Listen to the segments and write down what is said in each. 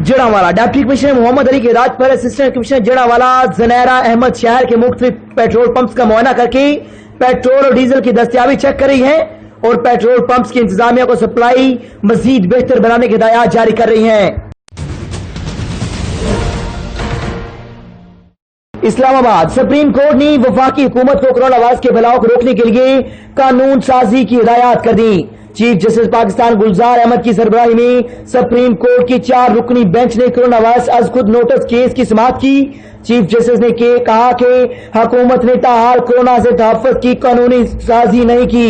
Jaranwala. Deputy commissioner Mohammad Ali की हिदायत पर असिस्टेंट कमिश्नर जड़ावाला ज़नैरा अहमद शहर के मुख्तलिफ पेट्रोल पंप्स का मुआयना करके पेट्रोल और डीजल की दस्तयाबी चेक कर रही है और पेट्रोल पंप्स की इंतजामिया को सप्लाई मजीद बेहतर बनाने की हिदायत जारी कर रही है। इस्लामाबाद सुप्रीम कोर्ट ने वफाकी हुकूमत को कोरोना वायरस के फैलाव को रोकने के लिए कानून साजी की हिदायत कर दी। चीफ जस्टिस पाकिस्तान गुलजार अहमद की सरबराही में सुप्रीम कोर्ट की 4 रुकनी बेंच ने कोरोना वायरस अज खुद नोटिस केस की समाअत की। चीफ जस्टिस ने कहा कि हुकूमत ने ताहाल कोरोना से तहफ़्फ़ुज़ की कानूनी साजी नहीं की।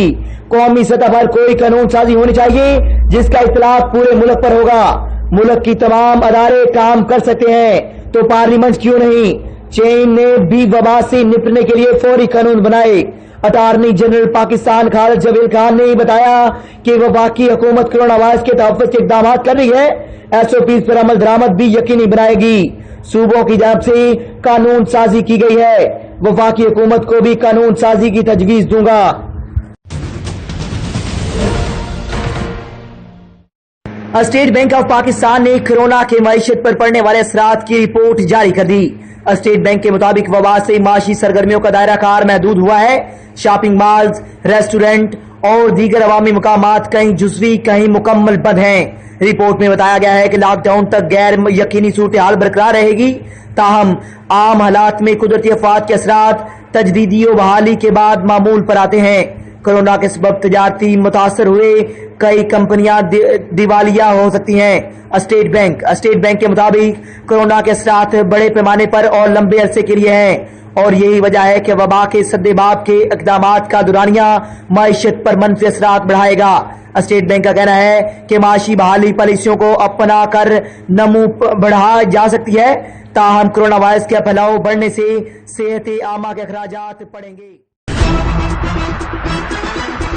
कौमी सतह पर कोई कानून साजी होनी चाहिए जिसका इतलाक पूरे मुल्क पर होगा। मुल्क की तमाम अदारे काम कर सकते हैं तो पार्लियामेंट क्यों नहीं। चीन ने भी वबा से निपटने के लिए फौरी कानून बनाए। अटार्नी जनरल पाकिस्तान खालिद जवेल खान ने बताया कि वफाकी हुकूमत कोरोना वायरस के तहफ़्फ़ुज़ के इक़दाम कर रही है। SOPs पर अमल दरामद भी यकीनी बनाएगी। सूबों की जानिब से कानून साजी की गई है। वफाकी हुकूमत को भी कानून साजी की तजवीज़ दूंगा। स्टेट बैंक ऑफ पाकिस्तान ने कोरोना के मईशत पर पड़ने वाले असरात की रिपोर्ट जारी कर दी। स्टेट बैंक के मुताबिक वबा से माशी सरगर्मियों का दायरा कार महदूद हुआ है। शॉपिंग मॉल्स, रेस्टोरेंट और दीगर अवामी मकामात कहीं जुज़वी कहीं मुकम्मल बंद हैं। रिपोर्ट में बताया गया है कि लॉकडाउन तक गैर यकीनी सूरत हाल बरकरार रहेगी। ताहम आम हालात में कुदरती आफात के असरात तजदीदी व बहाली के बाद मामूल पर आते हैं। कोरोना के सबब तजारती मुतासर हुए कई कंपनियां दिवालिया हो सकती हैं। स्टेट बैंक के मुताबिक कोरोना के असरात बड़े पैमाने पर और लंबे अरसे के लिए हैं और यही वजह है कि वबा के सद्देबाब के इक़दामात का दुरानिया मईशत पर मनफी असरात बढ़ाएगा। स्टेट बैंक का कहना है कि माशी बहाली पॉलिसियों को अपना कर नमू बढ़ा जा सकती है। ताहम कोरोना वायरस का फैलाव बढ़ने से सेहत आमा के अखराजात पड़ेंगे।